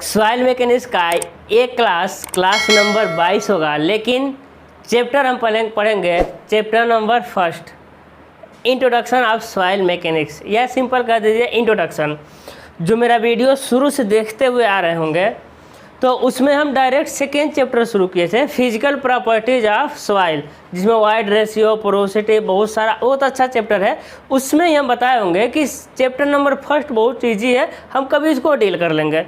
Soil mechanics का एक class number 22 होगा, लेकिन चैप्टर हम पढ़ेंगे chapter number 1 introduction of soil mechanics, या सिंपल कर दीजिए इंट्रोडक्शन। जो मेरा वीडियो शुरू से देखते हुए आ रहे होंगे तो उसमें हम डायरेक्ट सेकेंड चैप्टर शुरू किए थे, फिजिकल प्रॉपर्टीज ऑफ सॉइल, जिसमें वाइड रेशियो, पोरोसिटी, बहुत सारा बहुत अच्छा चैप्टर है। उसमें ही हम बताए होंगे कि चैप्टर नंबर 1 बहुत ईजी है, हम कभी इसको डील कर लेंगे।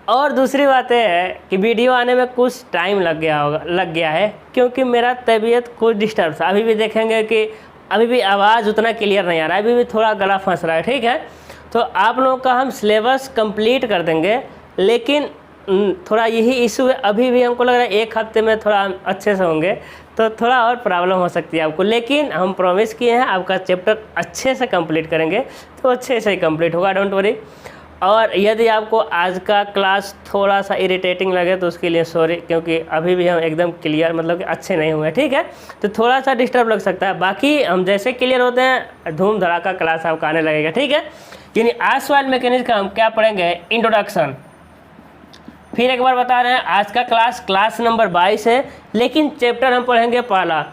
और दूसरी बात यह है कि वीडियो आने में कुछ टाइम लग गया है क्योंकि मेरा तबीयत कुछ डिस्टर्ब था। अभी भी देखेंगे कि अभी भी आवाज़ उतना क्लियर नहीं आ रहा है, अभी भी थोड़ा गला फंस रहा है, ठीक है। तो आप लोगों का हम सिलेबस कंप्लीट कर देंगे, लेकिन थोड़ा यही इशू है। अभी भी हमको लग रहा है 1 हफ्ते में थोड़ा अच्छे से होंगे, तो थोड़ा और प्रॉब्लम हो सकती है आपको, लेकिन हम प्रॉमिस किए हैं आपका चैप्टर अच्छे से कंप्लीट करेंगे, तो अच्छे से ही कंप्लीट होगा, डोंट वरी। और यदि आपको आज का क्लास थोड़ा सा इरिटेटिंग लगे तो उसके लिए सॉरी, क्योंकि अभी भी हम एकदम क्लियर मतलब कि अच्छे नहीं हुए, ठीक है। तो थोड़ा सा डिस्टर्ब लग सकता है, बाकी हम जैसे क्लियर होते हैं धूम धड़ाका क्लास आपका आने लगेगा, ठीक है। यानी आज सॉइल मैकेनिक्स का हम क्या पढ़ेंगे, इंट्रोडक्शन। फिर एक बार बता रहे हैं आज का क्लास नंबर 22 है, लेकिन चैप्टर हम पढ़ेंगे पहला।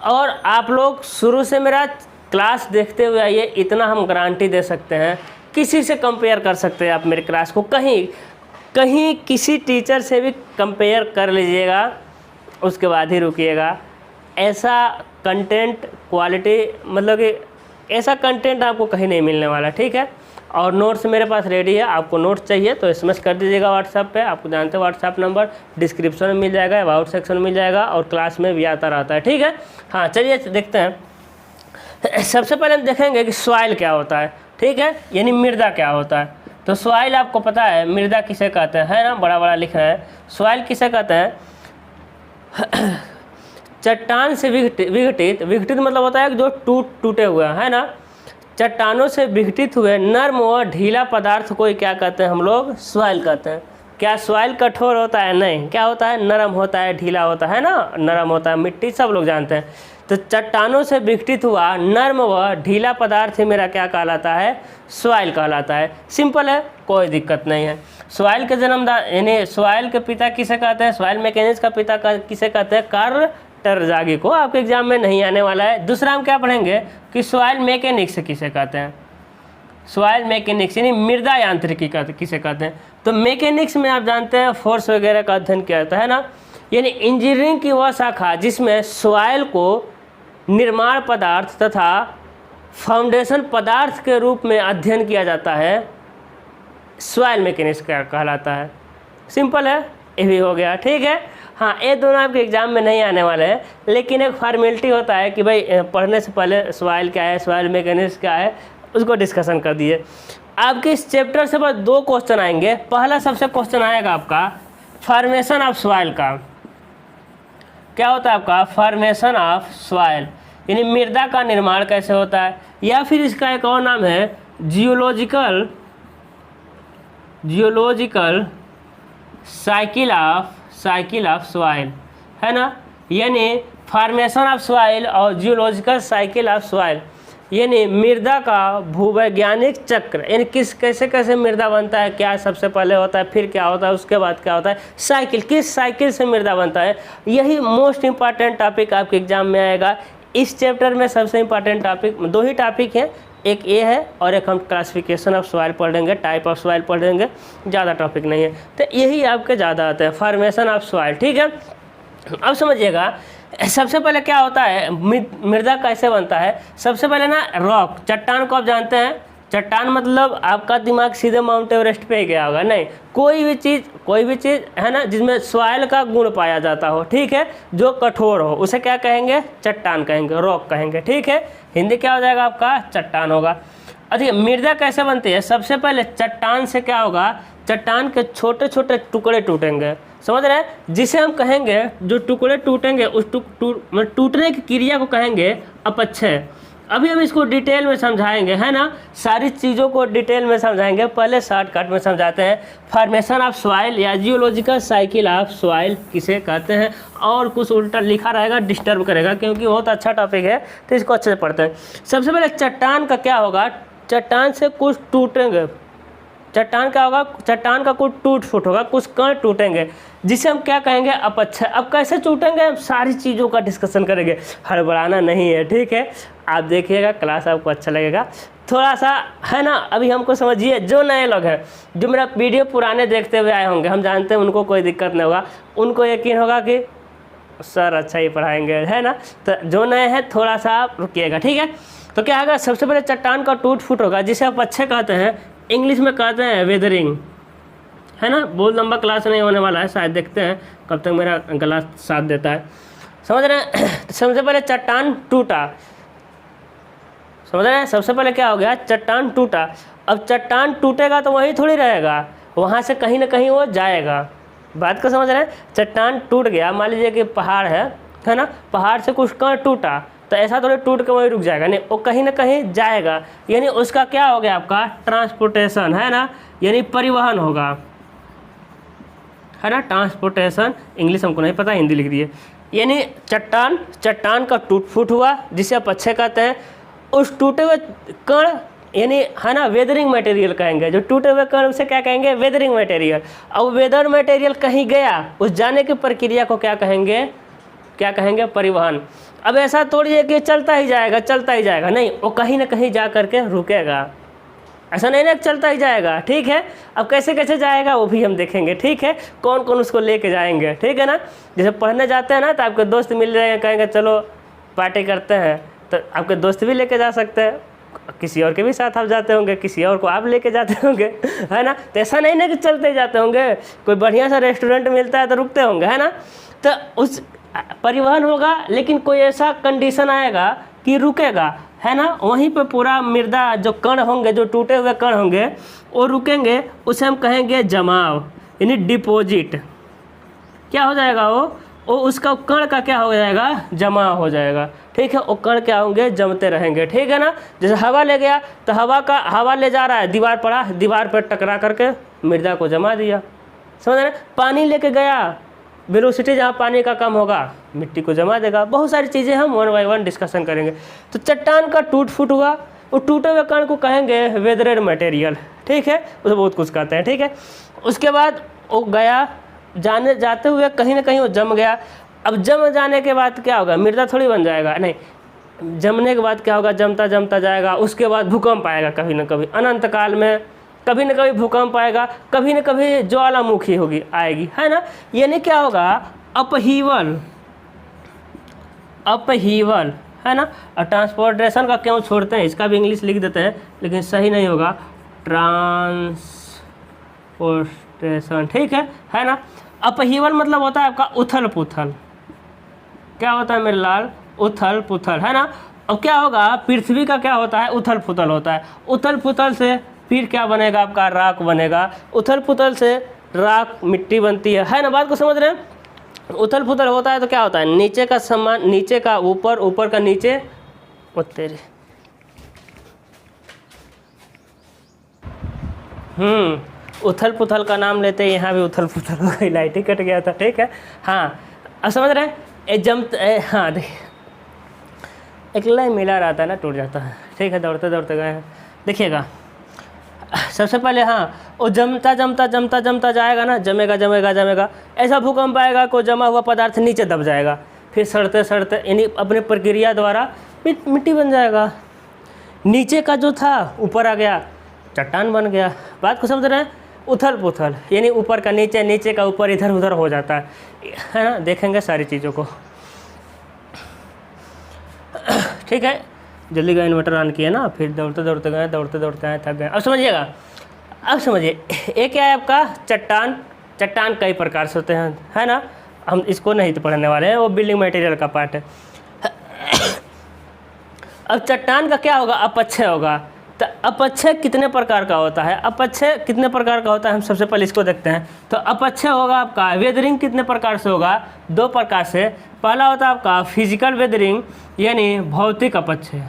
और आप लोग शुरू से मेरा क्लास देखते हुए आइए, इतना हम गारंटी दे सकते हैं, किसी से कंपेयर कर सकते हैं आप मेरे क्लास को, कहीं किसी टीचर से भी कंपेयर कर लीजिएगा, उसके बाद ही रुकिएगा। ऐसा कंटेंट क्वालिटी मतलब कि ऐसा कंटेंट आपको कहीं नहीं मिलने वाला, ठीक है। और नोट्स मेरे पास रेडी है, आपको नोट्स चाहिए तो एसएमएस कर दीजिएगा व्हाट्सएप पे, आपको जानते हैं व्हाट्सएप नंबर डिस्क्रिप्शन में मिल जाएगा, अबाउट सेक्शन में मिल जाएगा, और क्लास में भी आता रहता है, ठीक है। हाँ चलिए देखते हैं। सबसे पहले हम देखेंगे कि सॉइल क्या होता है, ठीक है, यानी मृदा क्या होता है। तो सॉइल आपको पता है मृदा किसे कहते हैं, है ना, बड़ा बड़ा लिख रहे हैं। सॉइल किसे कहते हैं, चट्टान से विघटित मतलब होता है जो टूटे हुए है ना, चट्टानों से विघटित हुए नर्म व ढीला पदार्थ को क्या कहते हैं हम लोग, सॉइल कहते हैं। क्या सॉइल कठोर होता है, नहीं, क्या होता है, नरम होता है, ढीला होता है ना, नरम होता है, मिट्टी सब लोग जानते हैं। तो चट्टानों से विघटित हुआ नर्म व ढीला पदार्थ ही मेरा क्या कहलाता है, सॉइल कहलाता है। सिंपल है, कोई दिक्कत नहीं है। सॉइल के जन्मदाता यानी सॉइल के पिता किसे कहते हैं, सॉइल मैकेनिक्स का पिता किसे कहते हैं, कार्ल टरज़ागी को, आपके एग्जाम में नहीं आने वाला है। दूसरा हम क्या पढ़ेंगे कि सॉइल मैकेनिक्स किसे कहते हैं, सॉइल मैकेनिक्स यानी मृदा यांत्रिकी का किसे कहते हैं। तो मैकेनिक्स में आप जानते हैं फोर्स वगैरह का अध्ययन किया जाता है ना, यानी इंजीनियरिंग की वह शाखा जिसमें सॉइल को निर्माण पदार्थ तथा फाउंडेशन पदार्थ के रूप में अध्ययन किया जाता है, सॉइल मैकेनिक्स क्या कहलाता है। सिंपल है, ये भी हो गया, ठीक है। हाँ, ये दोनों आपके एग्जाम में नहीं आने वाले हैं, लेकिन एक फॉर्मेलिटी होता है कि भाई पढ़ने से पहले सॉइल क्या है, सॉइल मैकेनिक्स क्या है, उसको डिस्कशन कर दिए। आपके इस चैप्टर से बस 2 क्वेश्चन आएंगे। पहला सबसे क्वेश्चन आएगा आपका फॉर्मेशन ऑफ सॉइल का। क्या होता है आपका फॉर्मेशन ऑफ सॉइल, यानी मृदा का निर्माण कैसे होता है, या फिर इसका एक और नाम है जियोलॉजिकल साइकिल ऑफ सॉइल, है ना। यानी फॉर्मेशन ऑफ सॉइल और जियोलॉजिकल साइकिल ऑफ सॉइल, यानी मृदा का भूवैज्ञानिक चक्र, यानी कैसे मृदा बनता है, क्या सबसे पहले होता है, फिर क्या होता है, उसके बाद क्या होता है, साइकिल, किस साइकिल से मृदा बनता है। यही मोस्ट इंपॉर्टेंट टॉपिक आपके एग्जाम में आएगा। इस चैप्टर में सबसे इंपॉर्टेंट टॉपिक 2 ही टॉपिक हैं, एक ये है और एक हम क्लासिफिकेशन ऑफ सॉइल पढ़ लेंगे, टाइप ऑफ सॉइल पढ़ लेंगे, ज़्यादा टॉपिक नहीं है। तो यही आपके ज़्यादा आते हैं, फॉर्मेशन ऑफ सॉइल, ठीक है। अब समझिएगा सबसे पहले क्या होता है, मृदा कैसे बनता है। सबसे पहले ना रॉक, चट्टान को आप जानते हैं, चट्टान मतलब आपका दिमाग सीधे माउंट एवरेस्ट पे ही गया होगा, नहीं, कोई भी चीज़ है ना जिसमें सॉइल का गुण पाया जाता हो, ठीक है, जो कठोर हो, उसे क्या कहेंगे, चट्टान कहेंगे, रॉक कहेंगे, ठीक है। हिंदी क्या हो जाएगा आपका, चट्टान होगा। अच्छा, मृदा कैसे बनती है, सबसे पहले चट्टान से क्या होगा, चट्टान के छोटे छोटे टुकड़े टूटेंगे, समझ रहे हैं, जिसे हम कहेंगे जो टुकड़े टूटेंगे उस टूटने की क्रिया को कहेंगे अपक्षय। अभी हम इसको डिटेल में समझाएंगे, है ना, सारी चीज़ों को डिटेल में समझाएंगे, पहले शॉर्टकट में समझाते हैं। फॉर्मेशन ऑफ सॉइल या जियोलॉजिकल साइकिल ऑफ सॉइल किसे कहते हैं, और कुछ उल्टा लिखा रहेगा डिस्टर्ब करेगा, क्योंकि बहुत अच्छा टॉपिक है तो इसको अच्छे से पढ़ते हैं। सबसे पहले चट्टान का क्या होगा, चट्टान से कुछ टूटेंगे, चट्टान क्या होगा, चट्टान का कुछ टूट फूट होगा, कुछ कण टूटेंगे, जिसे हम क्या कहेंगे, अपक्षय। अब कैसे टूटेंगे, हम सारी चीज़ों का डिस्कशन करेंगे, हड़बड़ाना नहीं है, ठीक है। आप देखिएगा, क्लास आपको अच्छा लगेगा, थोड़ा सा है ना। अभी हमको समझिए, जो नए लोग हैं, जो मेरा वीडियो पुराने देखते हुए आए होंगे, हम जानते हैं उनको कोई दिक्कत नहीं होगा, उनको यकीन होगा कि सर अच्छा ही पढ़ाएंगे, है ना। तो जो नए हैं थोड़ा सा आप रुकिएगा, ठीक है। तो क्या होगा, सबसे पहले चट्टान का टूट फूट होगा, जिसे आप अच्छे कहते हैं, इंग्लिश में कहते हैं वेदरिंग, है ना। बहुत लंबा क्लास नहीं होने वाला है, शायद देखते हैं कब तक मेरा गला साथ देता है, समझ रहे हैं। सबसे पहले चट्टान टूटा, समझ रहे हैं। सबसे पहले क्या हो गया, चट्टान टूटा। अब चट्टान टूटेगा तो वहीं थोड़ी रहेगा, वहाँ से कहीं ना कहीं वो जाएगा। बात को समझ रहे हैं। चट्टान टूट गया, मान लीजिए कि पहाड़ है ना, पहाड़ से कुछ कण टूटा, तो ऐसा थोड़ी टूट के वहीं रुक जाएगा, नहीं, वो कहीं ना कहीं जाएगा, यानी उसका क्या हो गया, आपका ट्रांसपोर्टेशन, है ना, यानी परिवहन होगा, है ना। ट्रांसपोर्टेशन इंग्लिश हमको नहीं पता, हिंदी लिख दिए। यानी चट्टान का टूट फूट हुआ, जिसे आप अच्छे कहते हैं। उस टूटे हुए कण, यानी है ना, वेदरिंग मटेरियल कहेंगे, जो टूटे हुए कण उसे क्या कहेंगे, वेदरिंग मटेरियल। अब वेदर मटेरियल कहीं गया, उस जाने की प्रक्रिया को क्या कहेंगे, परिवहन। अब ऐसा थोड़ी है कि चलता ही जाएगा, नहीं, वो कहीं ना कहीं जा करके रुकेगा, ऐसा नहीं ना चलता ही जाएगा, ठीक है। अब कैसे जाएगा वो भी हम देखेंगे, ठीक है, कौन कौन उसको लेके जाएंगे, ठीक है ना। जैसे पढ़ने जाते हैं ना, तो आपके दोस्त मिल रहे हैं, कहेंगे चलो पार्टी करते हैं, तो आपके दोस्त भी लेके जा सकते हैं, किसी और के भी साथ आप जाते होंगे, किसी और को आप लेके जाते होंगे, है ना। तो ऐसा नहीं ना कि चलते ही जाते होंगे, कोई बढ़िया सा रेस्टोरेंट मिलता है तो रुकते होंगे, है ना। तो उस परिवहन होगा, लेकिन कोई ऐसा कंडीशन आएगा कि रुकेगा, है ना। वहीं पे पूरा मृदा, जो कण होंगे, जो टूटे हुए कण होंगे, वो रुकेंगे, उसे हम कहेंगे जमाव, यानी डिपॉजिट। क्या हो जाएगा, वो उसका कण का क्या हो जाएगा, जमा हो जाएगा, ठीक है। वो कण क्या होंगे, जमते रहेंगे, ठीक है ना। जैसे हवा ले गया, तो हवा ले जा रहा है, दीवार पड़ा, दीवार पर टकरा करके मृदा को जमा दिया, समझ रहे। पानी लेके गया, वेलोसिटी जहाँ पानी का कम होगा, मिट्टी को जमा देगा। बहुत सारी चीज़ें हम 1 बाय 1 डिस्कशन करेंगे। तो चट्टान का टूट फूट हुआ, वो टूटे हुए कण को कहेंगे वेदरेड मटेरियल, ठीक है, उसे बहुत कुछ कहते हैं, ठीक है। उसके बाद वो गया, जाते हुए कहीं ना कहीं वो जम गया। अब जम जाने के बाद क्या होगा, मृदा थोड़ी बन जाएगा, नहीं, जमने के बाद क्या होगा, जमता जाएगा। उसके बाद भूकंप आएगा, कभी ना कभी अनंत काल में कभी ना कभी भूकंप आएगा, कभी ना कभी ज्वालामुखी आएगी, है ना। यानी क्या होगा, अपहीवल, है ना। और ट्रांसपोर्टेशन का क्यों छोड़ते हैं, इसका भी इंग्लिश लिख देते हैं, लेकिन सही नहीं होगा, ट्रांसपोर्टेशन, ठीक है ना। अपहीवल मतलब होता है आपका उथल पुथल, क्या होता है मेरे लाल, उथल पुथल, है ना। अब क्या होगा, पृथ्वी का क्या होता है, उथल पुथल होता है। उथल पुथल से फिर क्या बनेगा, आपका राख बनेगा। उथल पुथल से राख, मिट्टी बनती है ना। बात को समझ रहे हैं। उथल पुथल होता है तो क्या होता है, नीचे का समान, नीचे का ऊपर, ऊपर का नीचे, वो तेरे उथल पुथल का नाम लेते हैं, यहाँ भी उथल पुथल हो गई, लाइट ही कट गया था, ठीक है। हाँ, अब समझ रहे हैं। हाँ देखिए, एक लाइन मिला रहता है ना, टूट जाता है, ठीक है। दौड़ते दौड़ते गए हैं, देखिएगा। सबसे पहले हाँ, वो जमता जाएगा ना, जमेगा। ऐसा भूकंप आएगा, कोई जमा हुआ पदार्थ नीचे दब जाएगा, फिर सड़ते यानी अपने प्रक्रिया द्वारा मिट्टी बन जाएगा। नीचे का जो था ऊपर आ गया, चट्टान बन गया। बात को समझ रहे हैं। उथल पुथल यानी ऊपर का नीचे, नीचे का ऊपर, इधर उधर हो जाता है ना। देखेंगे सारी चीज़ों को, ठीक है। जल्दी गए, इन्वर्टर ऑन किया ना, फिर दौड़ते दौड़ते गए, थक गए। अब समझिएगा, अब समझिए, एक क्या है आपका चट्टान कई प्रकार से होते हैं, है ना। हम इसको नहीं तो पढ़ने वाले हैं, वो बिल्डिंग मटेरियल का पार्ट है। अब चट्टान का क्या होगा, अपक्षय होगा। तो अपक्षय कितने प्रकार का होता है, हम सबसे पहले इसको देखते हैं। तो अपक्षय होगा आपका वेदरिंग, कितने प्रकार से होगा, 2 प्रकार से। पहला होता है आपका फिजिकल वेदरिंग, यानी भौतिक अपक्षय,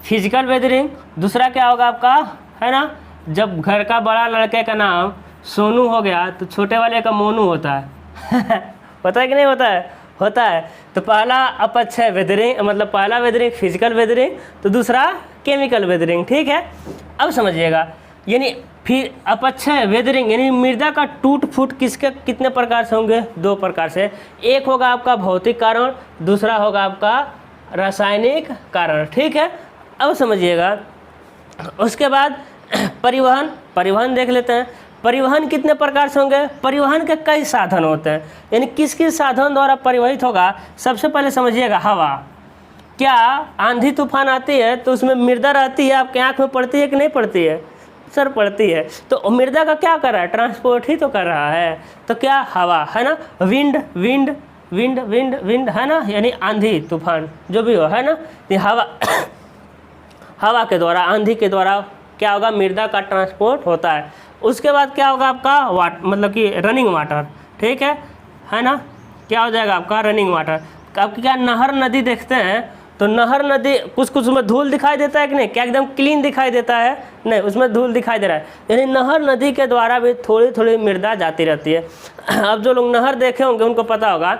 फिजिकल वेदरिंग। दूसरा क्या होगा आपका, है ना, जब घर का बड़ा लड़के का नाम सोनू हो गया तो छोटे वाले का मोनू होता है पता है कि नहीं होता है। तो पहला अपक्षय वेदरिंग, मतलब पहला वेदरिंग फिजिकल वेदरिंग, तो दूसरा केमिकल वेदरिंग। ठीक है, अब समझिएगा, यानी फिर अपक्षय वेदरिंग यानी मृदा का टूट फूट किसके कितने प्रकार से होंगे? 2 प्रकार से। एक होगा आपका भौतिक कारण, दूसरा होगा आपका रासायनिक कारण। ठीक है, अब समझिएगा, उसके बाद परिवहन देख लेते हैं। परिवहन कितने प्रकार से होंगे? परिवहन के कई साधन होते हैं, यानी किस किस साधन द्वारा परिवहित होगा? सबसे पहले समझिएगा हवा। क्या आंधी तूफान आती है तो उसमें मृदा रहती है, आपके आँख में पड़ती है कि नहीं पड़ती है? सर पड़ती है। तो मृदा का क्या कर रहा है? ट्रांसपोर्ट ही तो कर रहा है। तो क्या? हवा, है ना। Wind wind wind wind wind है ना, यानी आंधी तूफान जो भी हो, है ना। ये हवा हवा के द्वारा, आंधी के द्वारा क्या होगा? मृदा का ट्रांसपोर्ट होता है। उसके बाद क्या होगा आपका मतलब कि रनिंग वाटर। ठीक है ना। क्या हो जाएगा आपका? Running water. आपकी क्या नहर नदी देखते हैं तो नहर नदी कुछ उसमें धूल दिखाई देता है कि नहीं? क्या एकदम क्लीन दिखाई देता है? नहीं, उसमें धूल दिखाई दे रहा है। यानी नहर नदी के द्वारा भी थोड़ी थोड़ी मृदा जाती रहती है। अब जो लोग नहर देखे होंगे उनको पता होगा,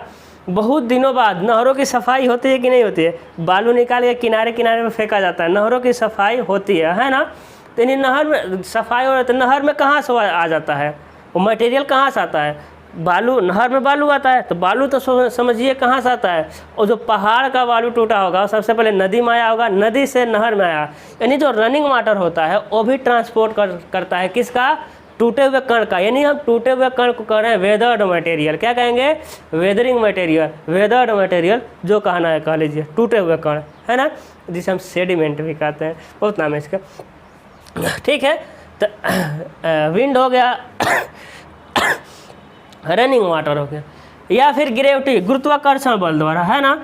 बहुत दिनों बाद नहरों की सफाई होती है कि नहीं होती है? बालू निकाल के किनारे किनारे में फेंका जाता है, नहरों की सफाई होती है ना। तो यानी नहर में सफाई हो रही है, तो नहर में कहाँ से आ जाता है वो मटेरियल? कहाँ से आता है? बालू। नहर में बालू आता है, तो बालू तो समझिए कहाँ से आता है? और जो पहाड़ का बालू टूटा होगा सबसे पहले नदी में आया होगा, नदी से नहर में आया। यानी जो रनिंग वाटर होता है वो भी ट्रांसपोर्ट करता है किसका? टूटे हुए कण का। यानी हम टूटे हुए कण को कह रहे हैं वेदर्ड मटेरियल। क्या कहेंगे? वेदरिंग मटेरियल, वेदर्ड मटेरियल जो कहना है कह लीजिए, टूटे हुए कण, है ना, जिसे हम सेडिमेंट भी कहते हैं, बहुत नाम है इसका। ठीक है, तो विंड हो गया, रनिंग वाटर हो गया, या फिर ग्रेविटी, गुरुत्वाकर्षण बल द्वारा, है ना।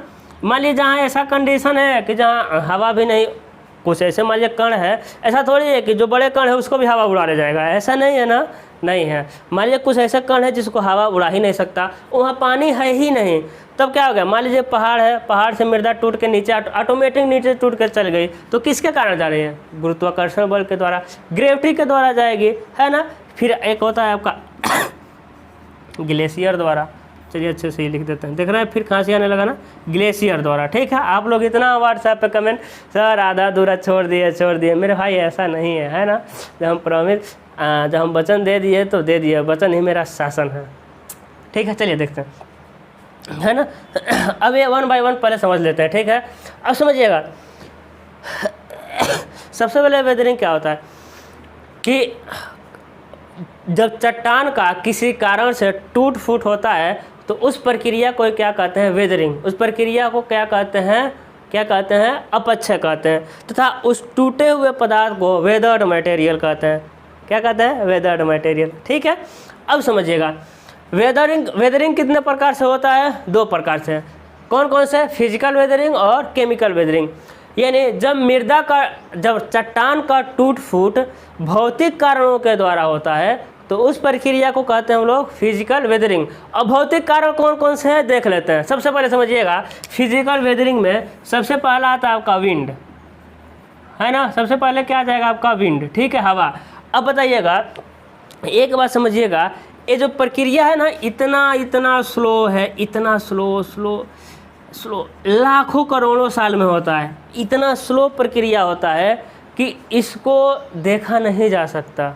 मान लीजिए जहाँ ऐसा कंडीशन है कि जहाँ हवा भी नहीं, कुछ ऐसे मान लीजिए कण है, ऐसा थोड़ी है कि जो बड़े कण है उसको भी हवा उड़ा ले जाएगा, ऐसा नहीं है ना, नहीं है। मान लीजिए कुछ ऐसे कण है जिसको हवा उड़ा ही नहीं सकता, वहाँ पानी है ही नहीं, तब क्या हो गया? मान लीजिए पहाड़ है, पहाड़ से मृदा टूट के नीचे ऑटोमेटिक नीचे टूट कर चल गई, तो किसके कारण जा रही है? गुरुत्वाकर्षण बल के द्वारा, ग्रेविटी के द्वारा जाएगी, है ना। फिर एक होता है आपका ग्लेशियर द्वारा। चलिए अच्छे से ही लिख देते हैं, देख रहे हैं फिर खांसी आने लगा ना, ग्लेशियर द्वारा। ठीक है, आप लोग इतना व्हाट्सएप पे कमेंट, सर आधा अधूरा छोड़ दिए। मेरे भाई ऐसा नहीं है ना। जब हम प्रॉमिस, जब हम वचन दे दिए तो दे दिए, वचन ही मेरा शासन है। ठीक है, चलिए देखते हैं, है ना। अब ये 1 बाय 1 पहले समझ लेते हैं। ठीक है, अब समझिएगा, सबसे पहले वेदरिंग क्या होता है कि जब चट्टान का किसी कारण से टूट फूट होता है तो उस प्रक्रिया को क्या कहते हैं? वेदरिंग। उस प्रक्रिया को क्या कहते हैं? अपक्षय कहते हैं, तथा उस टूटे हुए पदार्थ को वेदर्ड मटेरियल कहते हैं। क्या कहते हैं? Weathered material. ठीक है, अब समझिएगा, वेदरिंग कितने प्रकार से होता है? 2 प्रकार से। कौन कौन से? फिजिकल वेदरिंग और केमिकल वेदरिंग। यानी जब चट्टान का टूट फूट भौतिक कारणों के द्वारा होता है तो उस प्रक्रिया को कहते हैं हम लोग फिजिकल वेदरिंग। और भौतिक कारण कौन कौन से हैं देख लेते हैं। सबसे पहले समझिएगा, फिजिकल वेदरिंग में सबसे पहला आता है आपका विंड, है ना। सबसे पहले क्या आ जाएगा आपका? विंड। ठीक है, हवा। अब बताइएगा, एक बात समझिएगा, ये जो प्रक्रिया है ना, इतना स्लो है, इतना स्लो लाखों करोड़ों साल में होता है। इतना स्लो प्रक्रिया होता है कि इसको देखा नहीं जा सकता।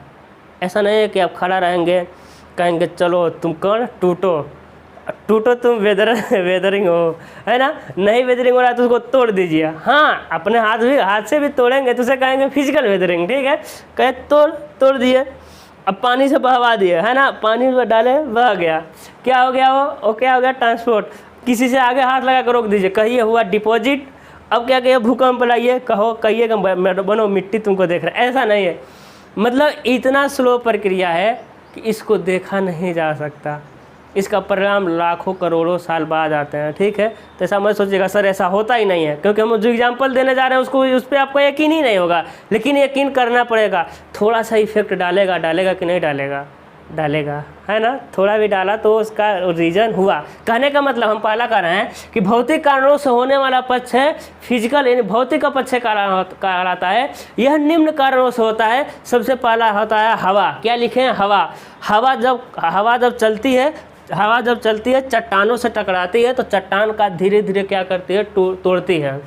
ऐसा नहीं है कि आप खड़ा रहेंगे, कहेंगे चलो तुम कौन टूटो तुम वेदरिंग हो, है ना। नहीं वेदरिंग हो रहा है तो उसको तोड़ दीजिए। हाँ, अपने हाथ से भी तोड़ेंगे तो उसे कहेंगे फिजिकल वेदरिंग। ठीक है, कहे तोड़ दिए, अब पानी से बहवा दिए, है ना, पानी में डाले बह गया, क्या हो गया? वो क्या हो गया? ट्रांसपोर्ट। किसी से आगे हाथ लगा कर रोक दीजिए, कहिए हुआ डिपॉजिट। अब क्या कहिए? भूकंप लाइए, कहिए बनो मिट्टी तुमको देख रहा है। ऐसा नहीं है, मतलब इतना स्लो प्रक्रिया है कि इसको देखा नहीं जा सकता। इसका परिणाम लाखों करोड़ों साल बाद आते हैं। ठीक है, तो ऐसा मत सोचिएगा सर ऐसा होता ही नहीं है, क्योंकि हम जो एग्जाम्पल देने जा रहे हैं उसको उस पर आपको यकीन ही नहीं होगा, लेकिन यकीन करना पड़ेगा। थोड़ा सा इफेक्ट डालेगा कि नहीं डालेगा, है ना। थोड़ा भी डाला तो उसका रीजन हुआ। कहने का मतलब हम पहला कह रहे हैं कि भौतिक कारणों से होने वाला पक्ष है फिजिकल, यानी भौतिक पक्ष कहलाता है। यह निम्न कारणों से होता है। सबसे पहला होता है हवा। क्या लिखे हैं? हवा जब चलती है चट्टानों से टकराती है तो चट्टान का धीरे धीरे क्या करती है? तोड़ती है।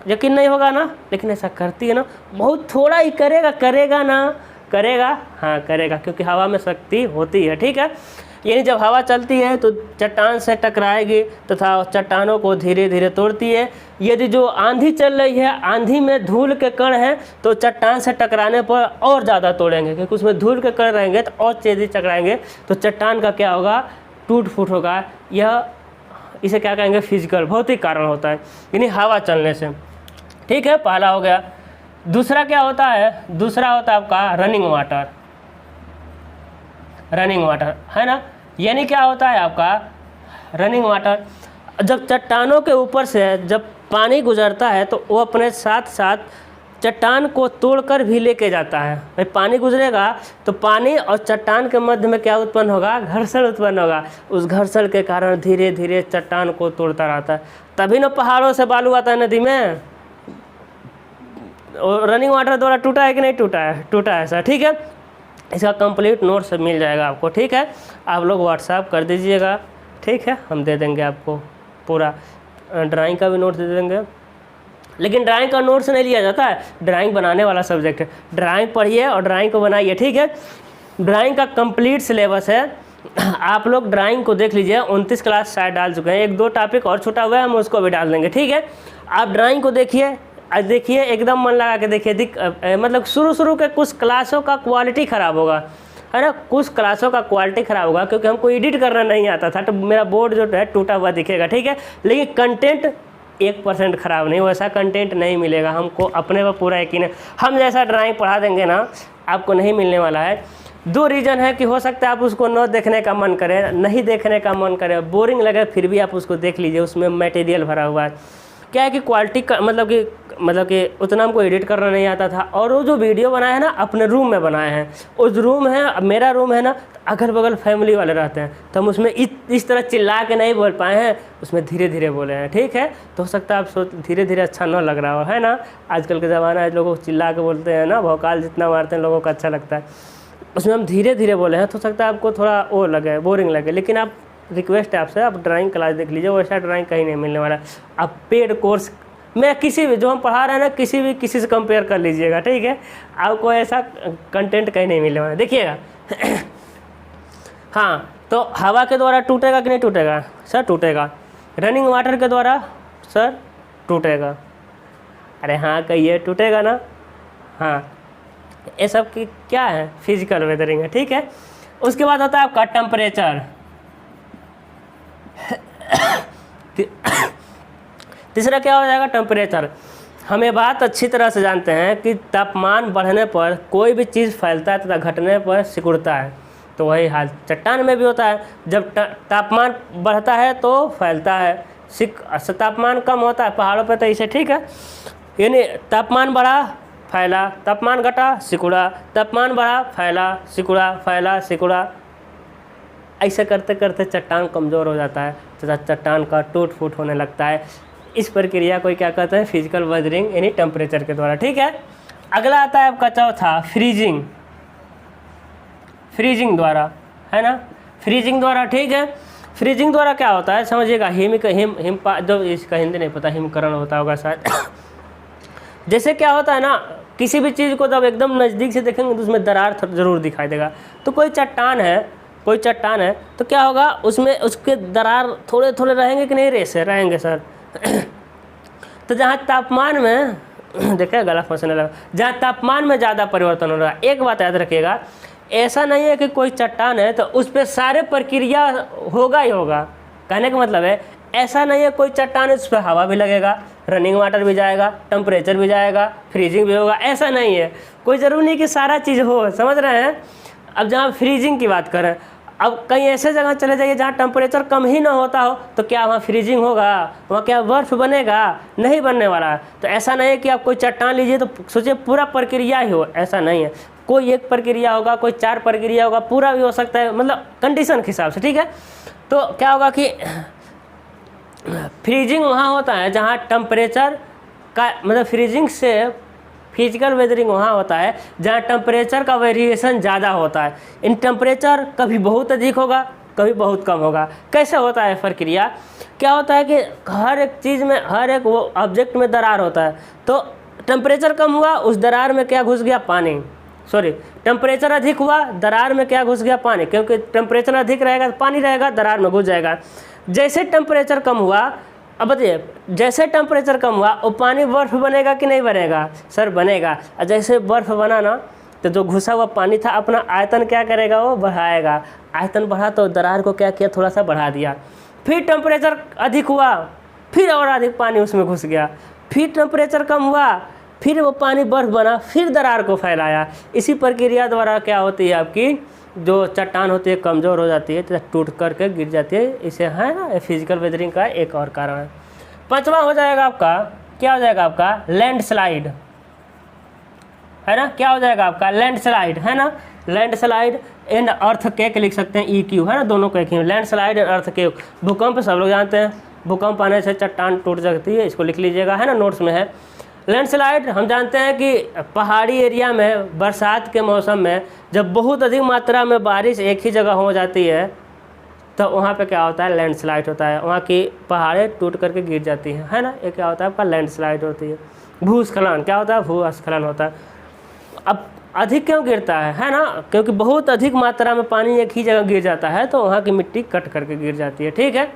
यकीन नहीं होगा ना, लेकिन ऐसा करती है ना, बहुत थोड़ा ही करेगा, करेगा ना, करेगा, हाँ करेगा, क्योंकि हवा में शक्ति होती है, ठीक है। यानी जब हवा चलती है तो चट्टान से टकराएगी तथा चट्टानों को धीरे धीरे तोड़ती है। यदि जो आंधी चल रही है, आंधी में धूल के कण हैं, तो चट्टान से टकराने पर और ज़्यादा तोड़ेंगे, क्योंकि उसमें धूल के कण रहेंगे तो और तेज़ी टकराएंगे, तो चट्टान का क्या होगा, टूट फूट होगा। यह इसे क्या कहेंगे, फिजिकल, भौतिक कारण होता है, यानी हवा चलने से, ठीक है। पहला हो गया। दूसरा क्या होता है, दूसरा होता है आपका रनिंग वाटर, रनिंग वाटर, है ना। यानी क्या होता है आपका रनिंग वाटर, जब चट्टानों के ऊपर से जब पानी गुजरता है तो वो अपने साथ साथ चट्टान को तोड़कर भी लेके जाता है। भाई पानी गुजरेगा तो पानी और चट्टान के मध्य में क्या उत्पन्न होगा, घर्षण उत्पन्न होगा। उस घर्षण के कारण धीरे धीरे चट्टान को तोड़ता रहता है, तभी ना पहाड़ों से बालू आता है नदी में। और रनिंग वाटर द्वारा टूटा है कि नहीं टूटा है, टूटा है सर, ठीक है। इसका कंप्लीट नोट्स मिल जाएगा आपको, ठीक है। आप लोग व्हाट्सएप कर दीजिएगा, ठीक है, हम दे देंगे आपको पूरा। ड्राइंग का भी नोट्स दे देंगे, लेकिन ड्राइंग का नोट्स नहीं लिया जाता है, ड्राइंग बनाने वाला सब्जेक्ट है। ड्राइंग पढ़िए और ड्राइंग को बनाइए, ठीक है। ड्राइंग का कंप्लीट सिलेबस है, आप लोग ड्राइंग को देख लीजिए। 29 क्लास शायद डाल चुके हैं, 1-2 टॉपिक और छूटा हुआ है, हम उसको भी डाल देंगे, ठीक है। आप ड्राइंग को देखिए, देखिए एकदम मन लगा के देखिए। मतलब शुरू के कुछ क्लासों का क्वालिटी ख़राब होगा, है ना, कुछ क्लासों का क्वालिटी ख़राब होगा, क्योंकि हमको एडिट करना नहीं आता था, तो मेरा बोर्ड जो है टूटा हुआ दिखेगा, ठीक है। लेकिन कंटेंट 1% ख़राब नहीं, वैसा कंटेंट नहीं मिलेगा, हमको अपने पर पूरा यकीन है। हम जैसा ड्राइंग पढ़ा देंगे ना, आपको नहीं मिलने वाला है। 2 रीज़न है कि हो सकता है आप उसको न देखने का मन करे, नहीं देखने का मन करे, बोरिंग लगे, फिर भी आप उसको देख लीजिए, उसमें मटेरियल भरा हुआ है। क्या है कि क्वालिटी का मतलब कि उतना हमको एडिट करना नहीं आता था। और वो जो वीडियो बनाए हैं ना, अपने रूम में बनाए हैं, उस रूम है, मेरा रूम है ना, अगल बगल फैमिली वाले रहते हैं, तो हम उसमें इस तरह चिल्ला के नहीं बोल पाए हैं, उसमें धीरे धीरे बोले हैं, ठीक है। तो हो सकता है आप धीरे धीरे अच्छा ना लग रहा हो, है ना। आजकल के ज़माना है, लोगों को चिल्ला के बोलते हैं ना, भौकाल जितना मारते हैं लोगों को अच्छा लगता है, उसमें हम धीरे धीरे बोले हैं, तो हो सकता है आपको थोड़ा वो लगे, बोरिंग लगे। लेकिन आप, रिक्वेस्ट है आपसे, आप ड्राइंग क्लास देख लीजिए, वैसा ड्राइंग कहीं नहीं मिलने वाला। आप पेड कोर्स में किसी भी जो हम पढ़ा रहे हैं ना, किसी से कंपेयर कर लीजिएगा, ठीक है। आपको ऐसा कंटेंट कहीं नहीं मिलने वाला, देखिएगा। हाँ, तो हवा के द्वारा टूटेगा कि नहीं टूटेगा सर, टूटेगा। रनिंग वाटर के द्वारा सर टूटेगा, अरे हाँ कहिए, टूटेगा ना। हाँ, ये सब की क्या है, फिजिकल वेदरिंग है, ठीक है। उसके बाद होता है आपका टेम्परेचर। तीसरा क्या हो जाएगा, टेम्परेचर। हम ये बात अच्छी तरह से जानते हैं कि तापमान बढ़ने पर कोई भी चीज़ फैलता है तथा घटने पर सिकुड़ता है, तो वही हाल चट्टान में भी होता है। जब तापमान बढ़ता है तो फैलता है, तापमान कम होता है पहाड़ों पर, तो इसे, ठीक है। यानी तापमान बढ़ा फैला, तापमान घटा सिकुड़ा, तापमान बढ़ा फैला सिकुड़ा, फैला सिकुड़ा, ऐसे करते करते चट्टान कमज़ोर हो जाता है तथा चट्टान का टूट फूट होने लगता है। इस प्रक्रिया को क्या कहते हैं, फिजिकल वेदरिंग, यानी टेम्परेचर के द्वारा, ठीक है। अगला आता है आपका चौथा, फ्रीजिंग। फ्रीजिंग द्वारा, है ना, फ्रीजिंग द्वारा, ठीक है। फ्रीजिंग द्वारा क्या होता है समझिएगा, जो इसका हिंदी नहीं पता, हिमकरण होता होगा शायद। जैसे क्या होता है ना, किसी भी चीज़ को जब एकदम नज़दीक से देखेंगे तो उसमें दरार ज़रूर दिखाई देगा। तो कोई चट्टान है तो क्या होगा, उसमें उसके दरार थोड़े थोड़े रहेंगे कि नहीं, रेसे रहेंगे सर। तो जहाँ तापमान में देखिए गला फंसने लगा, जहाँ तापमान में ज़्यादा परिवर्तन हो रहा है, एक बात याद रखिएगा, ऐसा नहीं है कि कोई चट्टान है तो उस पर सारे प्रक्रिया होगा ही होगा। कहने का मतलब है, ऐसा नहीं है कोई चट्टान है उस पर हवा भी लगेगा, रनिंग वाटर भी जाएगा, टेम्परेचर भी जाएगा, फ्रीजिंग भी होगा, ऐसा नहीं है। कोई ज़रूरी नहीं कि सारा चीज़ हो, समझ रहे हैं। अब जहाँ फ्रीजिंग की बात करें, अब कहीं ऐसे जगह चले जाइए जहाँ टेम्परेचर कम ही ना होता हो, तो क्या वहाँ फ्रीजिंग होगा, वहाँ क्या बर्फ़ बनेगा, नहीं बनने वाला है। तो ऐसा नहीं है कि आप कोई चट्टान लीजिए तो सोचिए पूरा प्रक्रिया ही हो, ऐसा नहीं है। कोई एक प्रक्रिया होगा, कोई 4 प्रक्रिया होगा, पूरा भी हो सकता है, मतलब कंडीशन के हिसाब से, ठीक है। तो क्या होगा कि फ्रीजिंग वहाँ होता है जहाँ टेम्परेचर का, मतलब फ्रीजिंग से फिजिकल वेदरिंग वहाँ होता है जहाँ टेम्परेचर का वेरिएशन ज़्यादा होता है। इन टेम्परेचर कभी बहुत अधिक होगा, कभी बहुत कम होगा। कैसे होता है प्रक्रिया, क्या होता है कि हर एक चीज़ में, हर एक वो ऑब्जेक्ट में दरार होता है, तो टेम्परेचर कम हुआ, उस दरार में क्या घुस गया, पानी। सॉरी, टेम्परेचर अधिक हुआ, दरार में क्या घुस गया, पानी, क्योंकि टेम्परेचर अधिक रहेगा तो पानी रहेगा, दरार में घुस जाएगा। जैसे टेम्परेचर कम हुआ, अब बताइए, जैसे टेम्परेचर कम हुआ वो पानी बर्फ़ बनेगा कि नहीं बनेगा, सर बनेगा। और जैसे बर्फ़ बना ना, तो जो घुसा हुआ पानी था अपना आयतन क्या करेगा, वो बढ़ाएगा। आयतन बढ़ा तो दरार को क्या किया, थोड़ा सा बढ़ा दिया। फिर टेम्परेचर अधिक हुआ, फिर और अधिक पानी उसमें घुस गया। फिर टेम्परेचर कम हुआ, फिर वो पानी बर्फ़ बना, फिर दरार को फैलाया। इसी प्रक्रिया द्वारा क्या होती है, आपकी जो चट्टान होती है कमज़ोर हो जाती है, तो टूट करके गिर जाती है। इसे है ना फिजिकल वेदरिंग का एक और कारण है। पांचवा हो जाएगा आपका, क्या हो जाएगा आपका, लैंडस्लाइड, है ना। क्या हो जाएगा आपका, लैंडस्लाइड, है ना। लैंडस्लाइड एंड अर्थक्वेक लिख सकते हैं, EQ, है ना, दोनों को एक ही। लैंडस्लाइड एंड अर्थक्वेक, भूकंप सब लोग जानते हैं, भूकंप आने से चट्टान टूट जाती है, इसको लिख लीजिएगा, है ना, नोट्स में है। लैंडस्लाइड हम जानते हैं कि पहाड़ी एरिया में बरसात के मौसम में जब बहुत अधिक मात्रा में बारिश एक ही जगह हो जाती है, तो वहाँ पे क्या होता है, लैंडस्लाइड होता है, वहाँ की पहाड़ें टूट करके गिर जाती हैं, है ना। ये क्या होता है आपका, लैंडस्लाइड होती है। भूस्खलन, क्या होता है, भूस्खलन होता है। अब अधिक क्यों गिरता है ना, क्योंकि बहुत अधिक मात्रा में पानी एक ही जगह गिर जाता है, तो वहाँ की मिट्टी कट करके गिर जाती है, ठीक है।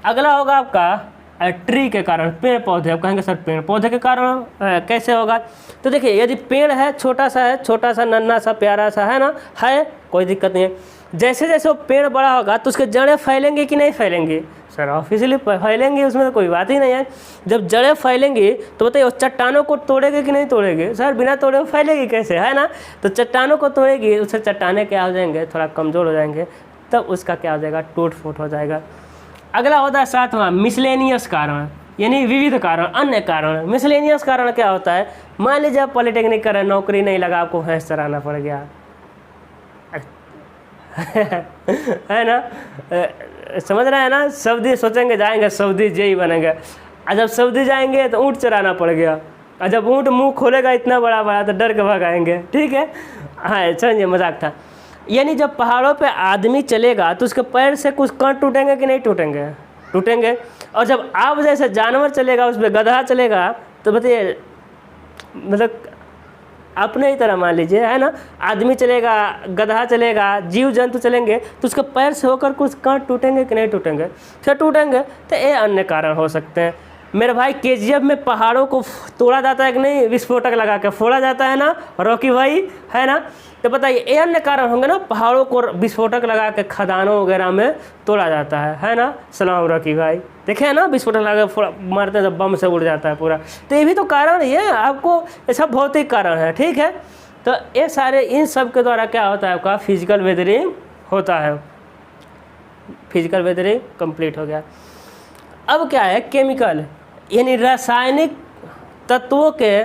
अगला होगा आपका ट्री के कारण, पेड़ पौधे। आप कहेंगे सर पेड़ पौधे के कारण कैसे होगा, तो देखिए यदि पेड़ है, छोटा सा नन्हा सा प्यारा सा, है ना, है, कोई दिक्कत नहीं है। जैसे जैसे वो पेड़ बड़ा होगा तो उसके जड़ें फैलेंगी कि नहीं फैलेंगी, सर ऑफिशियली फैलेंगी, उसमें तो कोई बात ही नहीं है। जब जड़ें फैलेंगी तो बताइए वो चट्टानों को तोड़ेगी कि नहीं तोड़ेगी, सर बिना तोड़े फैलेगी कैसे, है ना। तो चट्टानों को तोड़ेगी, उससे चट्टानें क्या हो जाएंगे, थोड़ा कमज़ोर हो जाएंगे, तब उसका क्या हो जाएगा, टूट फूट हो जाएगा। अगला होता है सातवां, मिसलेनियस कारण, यानी विविध कारण, अन्य कारण। मिसलेनियस कारण क्या होता है, मान लीजिए आप पॉलिटेक्निक कर रहे हैं, नौकरी नहीं लगा, आपको भैंस चराना पड़ गया है ना, समझ रहे हैं ना। सऊदी सोचेंगे जाएंगे सऊदी जेई बनेंगे, और जब सऊदी जाएंगे तो ऊँट चराना पड़ गया, और जब ऊँट मुंह खोलेगा इतना बड़ा बड़ा तो डर के भगाएंगे, ठीक है। हाँ चलिए, मजाक था। यानी जब पहाड़ों पे आदमी चलेगा तो उसके पैर से कुछ कण टूटेंगे कि नहीं टूटेंगे, टूटेंगे। और जब आप जैसे जानवर चलेगा, उस पर गधा चलेगा, तो बताइए मतलब अपने ही तरह मान लीजिए, है ना, आदमी चलेगा, गधा चलेगा, जीव जंतु चलेंगे, तो उसके पैर से होकर कुछ कण टूटेंगे कि नहीं टूटेंगे, फिर टूटेंगे। तो ये अन्य कारण हो सकते हैं। मेरे भाई KGF में पहाड़ों को तोड़ा जाता है कि नहीं, विस्फोटक लगा के फोड़ा जाता है ना, रॉकी भाई, है ना। तो बताइए ये अन्य कारण होंगे ना, पहाड़ों को विस्फोटक लगा के खदानों वगैरह में तोड़ा जाता है ना। सलाम रॉकी भाई, देखे है ना, विस्फोटक लगा के मारते हैं, जब बम से उड़ जाता है पूरा। तो ये भी तो कारण ही है, आपको ये सब भौतिक कारण है, ठीक है। तो ये सारे इन सब के द्वारा क्या होता है, आपका फिजिकल वेदरिंग होता है। फिजिकल वेदरिंग कंप्लीट हो गया। अब क्या है, केमिकल, यानी रासायनिक तत्वों के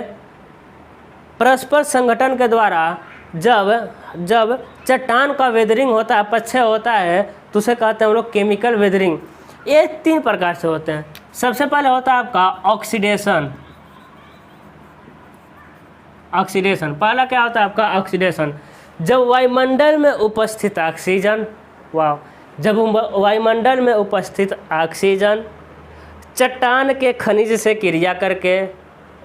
परस्पर संगठन के द्वारा जब चट्टान का वेदरिंग होता है, पक्षय होता है, तो उसे कहते हैं हम लोग केमिकल वेदरिंग। ये 3 प्रकार से होते हैं। सबसे पहले होता है आपका ऑक्सीडेशन। ऑक्सीडेशन पहला क्या होता है आपका, ऑक्सीडेशन। जब वायुमंडल में उपस्थित ऑक्सीजन, जब वायुमंडल में उपस्थित ऑक्सीजन चट्टान के खनिज से क्रिया करके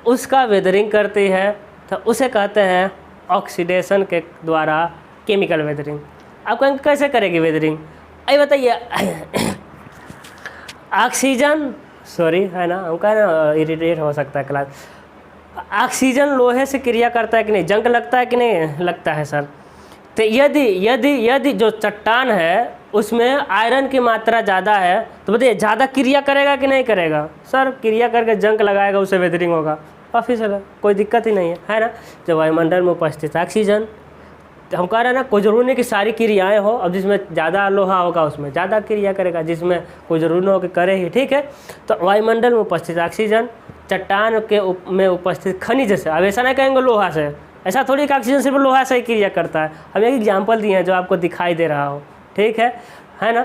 उसका वेदरिंग करती है, तो उसे कहते हैं ऑक्सीडेशन के द्वारा केमिकल वेदरिंग। आप कहेंगे कैसे करेगी वेदरिंग, अरे बताइए। ऑक्सीजन, सॉरी, है ना, हम कह रहे हैं इरिटेट हो सकता है क्लास। ऑक्सीजन लोहे से क्रिया करता है कि नहीं, जंग लगता है कि नहीं लगता है सर। तो यदि जो चट्टान है उसमें आयरन की मात्रा ज़्यादा है, तो बताइए ज़्यादा क्रिया करेगा कि नहीं करेगा, सर क्रिया करके जंग लगाएगा, उसे वेदरिंग होगा, ऑफिशियल है, कोई दिक्कत ही नहीं है ना। जब वायुमंडल में उपस्थित ऑक्सीजन, तो हम कह रहे हैं ना, कोई जरूरी नहीं कि सारी क्रियाएं हो, अब जिसमें ज़्यादा लोहा होगा उसमें ज़्यादा क्रिया करेगा, जिसमें कोई जरूरी नहीं हो कि करे ही, ठीक है। तो वायुमंडल में उपस्थित ऑक्सीजन चट्टान के में उपस्थित खनिज से, अब ऐसा नहीं कहेंगे लोहा से, ऐसा थोड़ी कि ऑक्सीजन सिर्फ लोहा से ही क्रिया करता है। हम एक एग्जाम्पल दिए हैं जो आपको दिखाई दे रहा हो, ठीक है ना।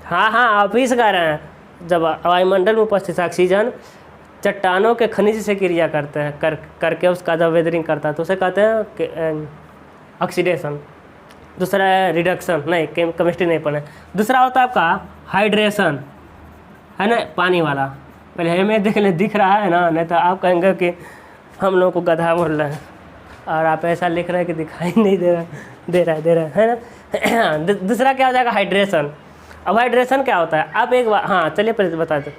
हाँ आप ही से कह रहे हैं, जब वायुमंडल में उपस्थित ऑक्सीजन चट्टानों के खनिज से क्रिया करते हैं, करके उसका जब वेदरिंग करता है, तो उसे कहते हैं ऑक्सीडेशन। दूसरा है रिडक्शन, नहीं केमिस्ट्री नहीं पढ़े। दूसरा होता है आपका हाइड्रेशन, है ना, पानी वाला। पहले हमें देख ले, दिख रहा है ना, नहीं तो आप कहेंगे कि हम लोग को गधा बोल रहे हैं, और आप ऐसा लिख रहे हैं कि दिखाई नहीं दे रहा है ना। दूसरा क्या हो जाएगा, हाइड्रेशन। अब हाइड्रेशन क्या होता है, आप एक बार, हाँ चलिए पहले बता दो।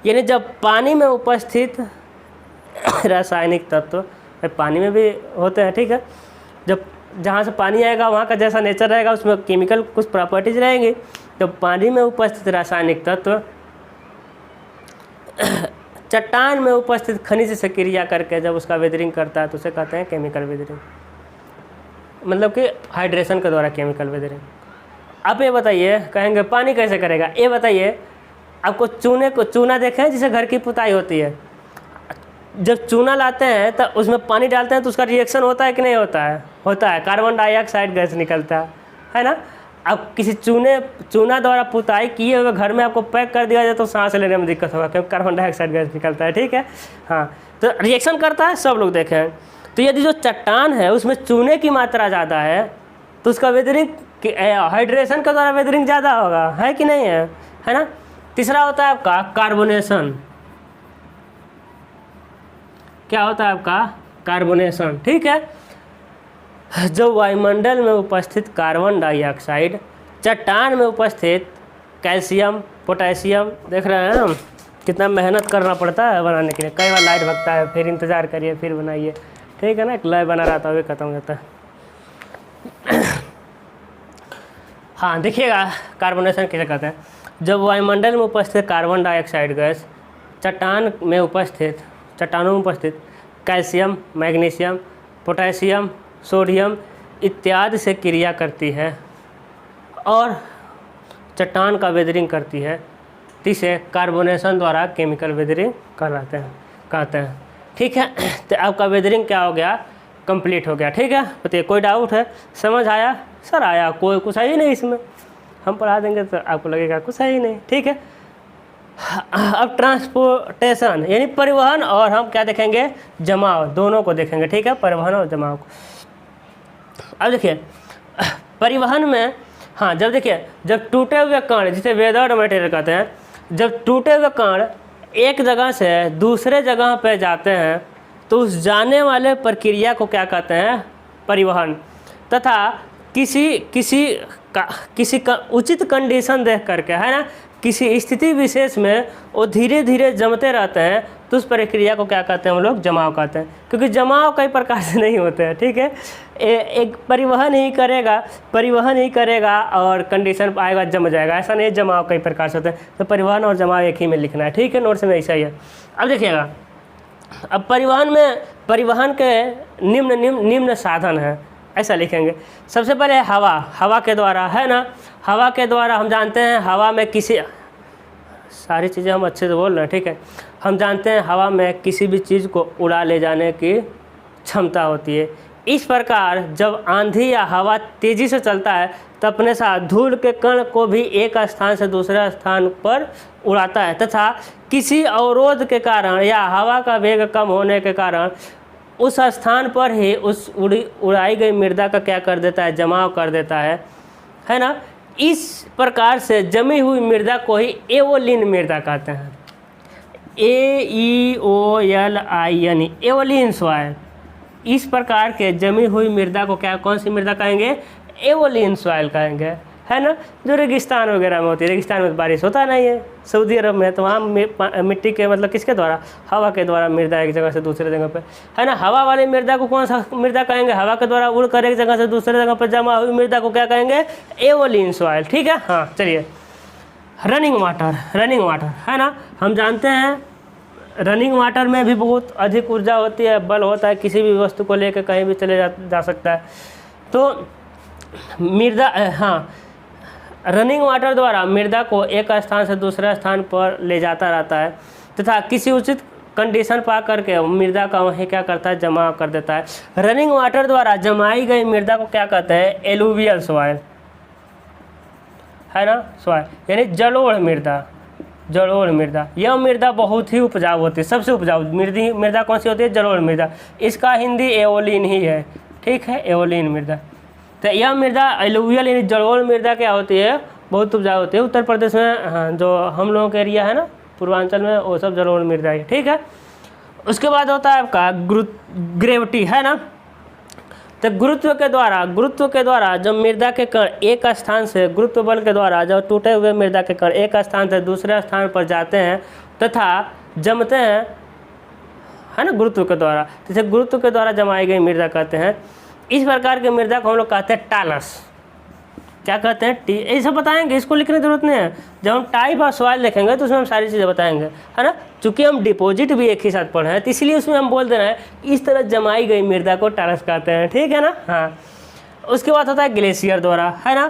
यानी जब पानी में उपस्थित रासायनिक तत्व, पानी में भी होते हैं, ठीक है, जब जहाँ से पानी आएगा वहाँ का जैसा नेचर रहेगा उसमें केमिकल कुछ प्रॉपर्टीज रहेंगी। तो पानी में उपस्थित रासायनिक तत्व चट्टान में उपस्थित खनिज से क्रिया करके जब उसका वेदरिंग करता है तो उसे कहते हैं केमिकल वेदरिंग, मतलब कि हाइड्रेशन के द्वारा केमिकल वेदरिंग। आप ये बताइए, कहेंगे पानी कैसे करेगा, ये बताइए। आपको चूना देखें जिसे घर की पुताई होती है, जब चूना लाते हैं तो उसमें पानी डालते हैं तो उसका रिएक्शन होता है कि नहीं होता है, होता है, कार्बन डाइऑक्साइड गैस निकलता है ना। अब किसी चूना द्वारा पुताई किए हुए घर में आपको पैक कर दिया जाए तो सांस लेने में दिक्कत होगा क्योंकि कार्बन डाइऑक्साइड गैस निकलता है, ठीक है। हाँ, तो रिएक्शन करता है, सब लोग देखे हैं। तो यदि जो चट्टान है उसमें चूने की मात्रा ज़्यादा है तो उसका वेदरिंग हाइड्रेशन के द्वारा वेदरिंग ज़्यादा होगा, है कि नहीं है ना। तीसरा होता है आपका कार्बोनेशन। क्या होता है आपका, कार्बोनेशन, ठीक है। जब वायुमंडल में उपस्थित कार्बन डाइऑक्साइड चट्टान में उपस्थित कैल्शियम, पोटेशियम, देख रहे हैं हम कितना मेहनत करना पड़ता है बनाने के लिए, कई बार लाइट भगता है, फिर इंतज़ार करिए, फिर बनाइए, ठीक है ना। एक लय बना रहा था, वे खत्म हो जाता है। हाँ देखिएगा, कार्बोनेशन कैसे कहते हैं, जब वायुमंडल में उपस्थित कार्बन डाइऑक्साइड गैस चट्टानों में उपस्थित कैल्शियम, मैग्नीशियम, पोटेशियम, सोडियम इत्यादि से क्रिया करती है और चट्टान का वेदरिंग करती है, इसे कार्बोनेशन द्वारा केमिकल वेदरिंग कहते हैं, ठीक है। तो आपका वेदरिंग क्या हो गया, कंप्लीट हो गया, ठीक है। बताइए कोई डाउट है, समझ आया सर? आया, कोई कुछ है ही नहीं इसमें, हम पढ़ा देंगे तो आपको लगेगा कुछ है ही नहीं, ठीक है। अब ट्रांसपोर्टेशन यानी परिवहन, और हम क्या देखेंगे, जमाव, दोनों को देखेंगे, ठीक है, परिवहन और जमाव को। अब देखिए परिवहन में, हाँ जब देखिए, जब टूटे हुए कण, जिसे वेदर्ड मटेरियल कहते हैं, जब टूटे हुए कण एक जगह से दूसरे जगह पर जाते हैं तो उस जाने वाले प्रक्रिया को क्या कहते हैं, परिवहन। तथा किसी का उचित कंडीशन देख करके, है ना, किसी स्थिति विशेष में वो धीरे धीरे जमते रहते हैं तो उस प्रक्रिया को क्या कहते हैं हम लोग, जमाव कहते हैं। क्योंकि जमाव कई प्रकार से नहीं होते हैं, ठीक है। एक परिवहन ही करेगा और कंडीशन आएगा जम जाएगा, ऐसा नहीं, जमाव कई प्रकार से होते हैं। तो परिवहन और जमाव एक ही में लिखना है, ठीक है, नोट्स में ऐसा ही है। अब देखिएगा, अब परिवहन के निम्न साधन हैं, ऐसा लिखेंगे। सबसे पहले हवा के द्वारा, है ना, हवा के द्वारा हम जानते हैं, हवा में सारी चीज़ें हम अच्छे से बोल रहे हैं, ठीक है। हम जानते हैं हवा में किसी भी चीज़ को उड़ा ले जाने की क्षमता होती है। इस प्रकार जब आंधी या हवा तेज़ी से चलता है तो अपने साथ धूल के कण को भी एक स्थान से दूसरे स्थान पर उड़ाता है, तथा किसी अवरोध के कारण या हवा का वेग कम होने के कारण उस स्थान पर ही उस उड़ाई गई मृदा का क्या कर देता है, जमाव कर देता है ना। इस प्रकार से जमी हुई मृदा को ही एवोलिन मृदा कहते हैं, AEOLIN, एवोलिन सॉइल। इस प्रकार के जमी हुई मृदा को क्या, कौन सी मृदा कहेंगे, एवोलिन सॉइल कहेंगे, है ना। जो रेगिस्तान वगैरह में होती है, रेगिस्तान में बारिश होता नहीं है, सऊदी अरब में, तो वहाँ मिट्टी के मतलब किसके द्वारा, हवा के द्वारा मृदा एक जगह से दूसरे जगह पे, है ना। हवा वाली मृदा को कौन सा मृदा कहेंगे, हवा के द्वारा उड़ कर एक जगह से दूसरे जगह पर जमा हुई मृदा को क्या कहेंगे, एवोलिन सॉइल, ठीक है। हाँ चलिए, रनिंग वाटर, है ना। हम जानते हैं रनिंग वाटर में भी बहुत अधिक ऊर्जा होती है, बल होता है, किसी भी वस्तु को लेकर कहीं भी चले जा सकता है। तो मृदा, हाँ, रनिंग वाटर द्वारा मृदा को एक स्थान से दूसरे स्थान पर ले जाता रहता है तथा किसी उचित कंडीशन पा करके मृदा का वहीं क्या करता है, जमा कर देता है। रनिंग वाटर द्वारा जमाई गई मृदा को क्या कहते हैं, एलुवियल सॉइल, है ना, सॉइल यानी जलोढ़ मृदा। यह मृदा बहुत ही उपजाऊ होती है, सबसे उपजाऊ मृदा कौन सी होती है, जलोढ़ मृदा। इसका हिंदी एओलिन ही है, ठीक है, एओलिन मृदा। तो यह मृदा एलुवियल यानी जलोढ़ मृदा क्या होती है, बहुत उपजाऊ होती है। उत्तर प्रदेश में हाँ, जो हम लोगों का एरिया है ना पूर्वांचल में, वो सब जलोढ़ मृदा है, ठीक है। उसके बाद होता है आपका ग्रेविटी, है ना। तो गुरुत्व के द्वारा जब मृदा के कण एक स्थान से, गुरुत्व बल के द्वारा जब टूटे हुए मृदा के कण एक स्थान से दूसरे स्थान पर जाते हैं तथा जमते हैं, है ना, गुरुत्व के द्वारा, जैसे गुरुत्व के द्वारा जमाई गई मृदा कहते हैं। इस प्रकार की मृदा को हम लोग कहते हैं टालस। क्या कहते हैं, ये सब बताएंगे, इसको लिखने की जरूरत नहीं है। जब हम टाइप ऑफ सॉइल देखेंगे तो उसमें हम सारी चीज़ें बताएंगे, है ना। चूंकि हम डिपॉजिट भी एक ही साथ पढ़े हैं तो इसलिए उसमें हम बोल दे रहे हैं इस तरह जमाई गई मृदा को टालस कहते हैं, ठीक है ना। हाँ, उसके बाद होता है ग्लेशियर द्वारा, है ना।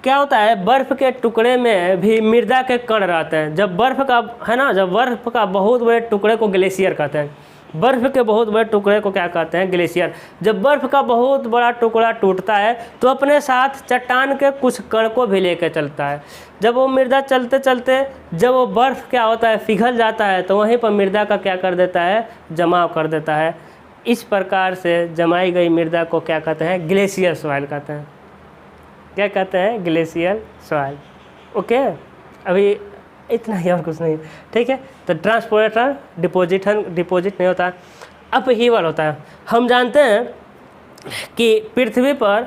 क्या होता है, बर्फ़ के टुकड़े में भी मृदा के कण रहते हैं। जब बर्फ़ का, है ना, जब बर्फ़ का बहुत बड़े टुकड़े को ग्लेशियर कहते हैं। बर्फ़ के बहुत बड़े टुकड़े को क्या कहते हैं, ग्लेशियर। जब बर्फ़ का बहुत बड़ा टुकड़ा टूटता है तो अपने साथ चट्टान के कुछ कण को भी लेकर चलता है। जब वो मृदा चलते चलते जब वो बर्फ़ क्या होता है, पिघल जाता है, तो वहीं पर मृदा का क्या कर देता है, जमाव कर देता है। इस प्रकार से जमाई गई मृदा को क्या कहते हैं, ग्लेशियर सॉइल कहते हैं। क्या कहते हैं, ग्लेशियर सॉइल। ओके, अभी इतना ही और कुछ नहीं, ठीक है। तो ट्रांसपोर्टर डिपॉजिट नहीं होता, अपहीवल होता है। हम जानते हैं कि पृथ्वी पर,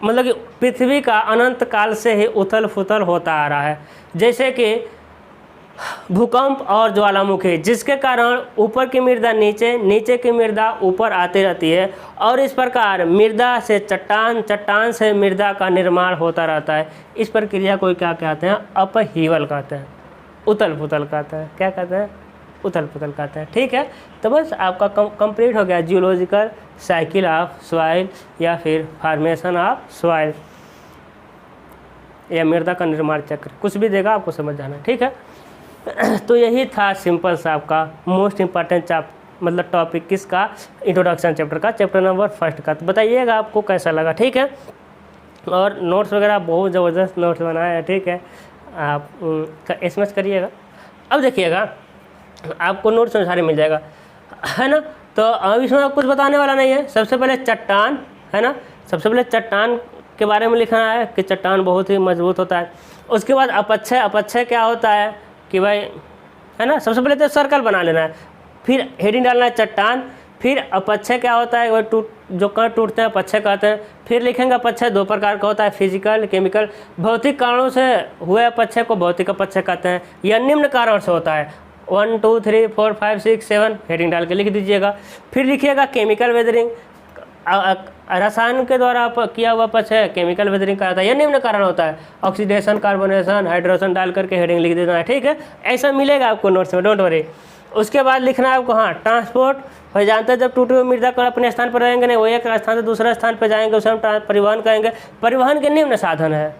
मतलब कि पृथ्वी का अनंत काल से ही उथल पुथल होता आ रहा है, जैसे कि भूकंप और ज्वालामुखी, जिसके कारण ऊपर की मृदा नीचे, नीचे की मृदा ऊपर आती रहती है, और इस प्रकार मृदा से चट्टान, चट्टान से मृदा का निर्माण होता रहता है। इस प्रक्रिया को क्या कहते हैं, अपहीवल कहते हैं, उथल पुथल कहते हैं। क्या कहते हैं, उथल पुथल कहते हैं, ठीक है। तो बस आपका कंप्लीट हो गया जियोलॉजिकल साइकिल ऑफ सॉइल या फिर फॉर्मेशन ऑफ सॉइल, या मृदा का निर्माण चक्र, कुछ भी देगा आपको समझ जाना, ठीक है। तो यही था सिंपल सा आपका मोस्ट इम्पॉर्टेंट मतलब टॉपिक किसका, इंट्रोडक्शन चैप्टर का, चैप्टर नंबर 1 का। तो बताइएगा आपको कैसा लगा, ठीक है। और नोट्स वगैरह बहुत ज़बरदस्त नोट्स बनाए हैं, ठीक है। आप SMS करिएगा। अब देखिएगा आपको नोट्स में सारे मिल जाएगा, है ना। तो अब इसमें कुछ बताने वाला नहीं है। सबसे पहले चट्टान, है ना, सबसे पहले चट्टान के बारे में लिखना है कि चट्टान बहुत ही मजबूत होता है। उसके बाद अपक्षय, अपक्षय क्या होता है कि भाई, है ना, सबसे पहले तो सर्कल बना लेना है, फिर हेडिंग डालना है चट्टान, फिर अपक्षय क्या होता है, वह जो कण टूटते हैं अपक्षय कहते हैं। फिर लिखेंगे अपक्षय 2 प्रकार का होता है, फिजिकल, केमिकल। भौतिक कारणों से हुए अपक्षय को भौतिक अपक्षय कहते हैं। यह निम्न कारण से होता है, 1 2 3 4 5 6 7 हेडिंग डाल के लिख दीजिएगा। फिर लिखिएगा केमिकल वेदरिंग, रसायन के द्वारा किया हुआ अपक्षय केमिकल वेदरिंग कहता है। यह निम्न कारण होता है, ऑक्सीडेशन, कार्बोनेशन, हाइड्रोजन डाल करके हेडिंग लिख देना है, ठीक है। ऐसा मिलेगा आपको नोट्स में, डोंट वरी। उसके बाद लिखना है आपको, हाँ, ट्रांसपोर्ट। भाई जानते हैं जब टूटे हुए मृदा कण अपने स्थान पर रहेंगे नहीं, वो एक स्थान से दूसरे स्थान पर जाएंगे, उसे हम परिवहन कहेंगे। परिवहन के निम्न साधन है,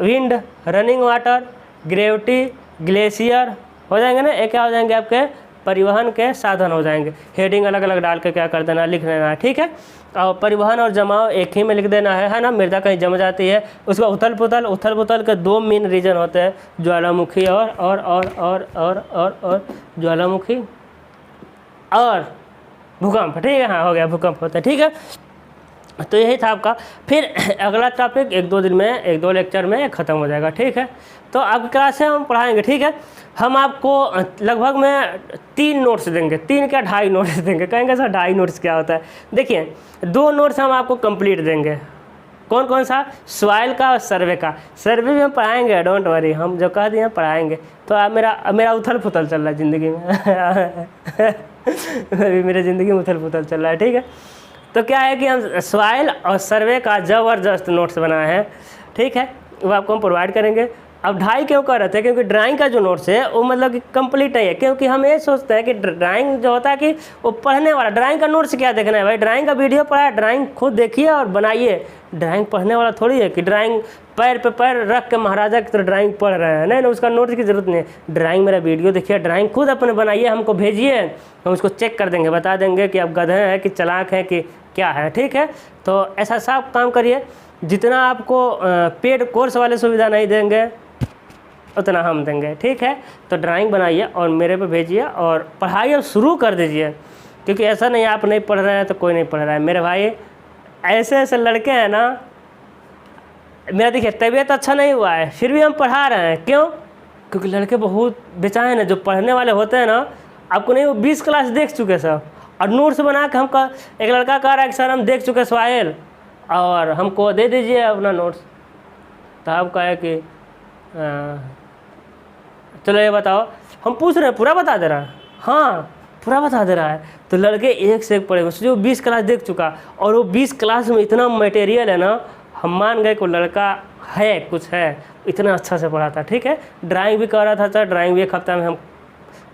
wind, running water, gravity, glacier हो जाएंगे ना, ये क्या हो जाएंगे आपके परिवहन के साधन हो जाएंगे। हेडिंग अलग अलग डाल के क्या कर देना, लिख देना है, ठीक है। और परिवहन और जमाव एक ही में लिख देना है ना, मृदा कहीं जम जाती है। उसका उथल पुथल, उथल पुथल के 2 मेन रीजन होते हैं, ज्वालामुखी और ज्वालामुखी और भूकंप, ठीक है। हाँ, हो गया, भूकंप होता है, ठीक है। तो यही था आपका। फिर अगला टॉपिक 1-2 दिन में, 1-2 लेक्चर में ख़त्म हो जाएगा, ठीक है। तो आपकी क्लास से हम पढ़ाएंगे, ठीक है। हम आपको लगभग में 3 नोट्स देंगे, 3 क्या 2.5 नोट्स देंगे। कहेंगे सर 2.5 नोट्स क्या होता है, देखिए 2 नोट्स हम आपको कंप्लीट देंगे। कौन कौन सा, सॉइल का और सर्वे का। सर्वे भी हम पढ़ाएंगे, डोंट वरी, हम जो कह दिए पढ़ाएंगे। तो आप मेरा उथल पुथल चल रहा है ज़िंदगी में मेरे ज़िंदगी में उथल पुथल चल रहा है, ठीक है। तो क्या है कि हम सॉइल और सर्वे का ज़बरदस्त नोट्स बनाए हैं, ठीक है, वो आपको हम प्रोवाइड करेंगे। अब 2.5 क्यों कर रहे थे, क्योंकि ड्राइंग का जो नोट्स है वो मतलब कि कंप्लीट नहीं है। क्योंकि हम ये सोचते हैं कि ड्राइंग जो होता है कि वो पढ़ने वाला, ड्राइंग का नोट्स क्या देखना है भाई, ड्राइंग का वीडियो पढ़ा है, ड्राइंग खुद देखिए और बनाइए। ड्राइंग पढ़ने वाला थोड़ी है कि ड्राइंग पैर पे पैर रख के महाराजा की तरह ड्राइंग पढ़ रहे हैं, नहीं, उसका नोट्स की ज़रूरत नहीं है। ड्राइंग मेरा वीडियो देखिए, ड्राइंग खुद अपने बनाइए, हमको भेजिए, हम उसको चेक कर देंगे, बता देंगे कि आप गधे हैं कि चालाक हैं कि क्या है, ठीक है। तो ऐसा सब काम करिए। जितना आपको पेड कोर्स वाले सुविधा नहीं देंगे उतना हम देंगे, ठीक है। तो ड्राइंग बनाइए और मेरे पे भेजिए और पढ़ाई अब शुरू कर दीजिए, क्योंकि ऐसा नहीं आप नहीं पढ़ रहे हैं तो कोई नहीं पढ़ रहा है। मेरे भाई ऐसे ऐसे लड़के हैं ना, मेरा देखिए तबीयत अच्छा नहीं हुआ है फिर भी हम पढ़ा रहे हैं। क्यों? क्योंकि लड़के बहुत बेचैन हैं। जो पढ़ने वाले होते हैं ना, आपको नहीं, वो 20 क्लास देख चुके सब, और नोट्स बना के हमका, एक लड़का कह रहा है कि सर हम देख चुके स्वाइल और हमको दे दीजिए अपना नोट्स। तो आप कहे कि चलो ये बताओ, हम पूछ रहे हैं पूरा बता दे रहा है? हाँ पूरा बता दे रहा है। तो लड़के एक से एक पढ़े हुए, जो 20 क्लास देख चुका, और वो 20 क्लास में इतना मटेरियल है ना, हम मान गए को लड़का है, कुछ है, इतना अच्छा से पढ़ा था। ठीक है, ड्राइंग भी कर रहा था, सर ड्राइंग भी एक हफ्ता में हम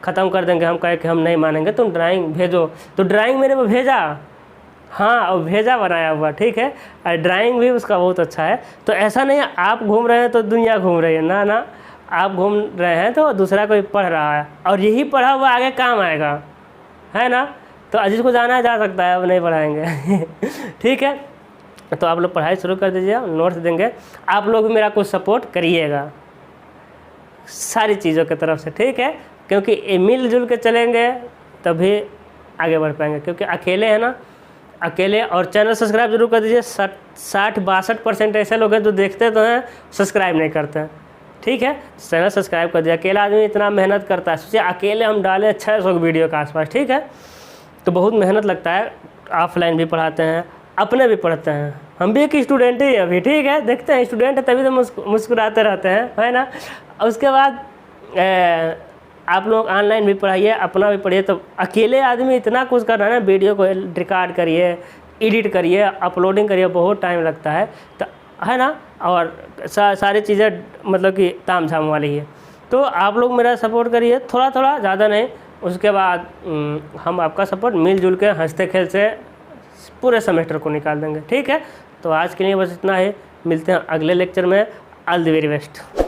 ख़त्म कर देंगे। हम कहे कि हम नहीं मानेंगे, तुम ड्राइंग भेजो। तो ड्राइंग मेरे को भेजा, हाँ और भेजा बनाया हुआ। ठीक है, और ड्राइंग भी उसका बहुत अच्छा है। तो ऐसा नहीं है आप घूम रहे हैं तो दुनिया घूम रही है, ना ना, आप घूम रहे हैं तो दूसरा कोई पढ़ रहा है, और यही पढ़ा हुआ आगे काम आएगा, है ना। तो अजीज को जाना जा सकता है, अब नहीं पढ़ाएंगे। ठीक है, तो आप लोग पढ़ाई शुरू कर दीजिए, नोट्स देंगे। आप लोग भी मेरा कुछ सपोर्ट करिएगा सारी चीज़ों की तरफ से। ठीक है, क्योंकि मिलजुल के चलेंगे तभी आगे बढ़ पाएंगे, क्योंकि अकेले हैं ना, अकेले। और चैनल सब्सक्राइब जरूर कर दीजिए। 60-62% ऐसे लोग हैं जो देखते तो हैं, सब्सक्राइब नहीं करते हैं। ठीक है, चैनल सब्सक्राइब कर दिया। अकेला आदमी इतना मेहनत करता है, सोचिए अकेले हम डालें 600 वीडियो के आसपास। ठीक है, तो बहुत मेहनत लगता है। ऑफलाइन भी पढ़ाते हैं, अपने भी पढ़ते हैं, हम भी एक स्टूडेंट ही अभी। ठीक है, देखते हैं स्टूडेंट है तभी तो मुस्कुराते रहते हैं, है ना। उसके बाद आप लोग ऑनलाइन भी पढ़ाइए, अपना भी पढ़िए। तो अकेले आदमी इतना कुछ कर रहा है ना, वीडियो को रिकॉर्ड करिए, एडिट करिए, अपलोडिंग करिए, बहुत टाइम लगता है, तो है ना। और सारी चीज़ें मतलब कि ताम झाम वाली है। तो आप लोग मेरा सपोर्ट करिए, थोड़ा थोड़ा, ज़्यादा नहीं। उसके बाद हम आपका सपोर्ट मिलजुल के हंसते खेल से पूरे सेमेस्टर को निकाल देंगे। ठीक है, तो आज के लिए बस इतना ही। मिलते हैं अगले लेक्चर में। All the very best.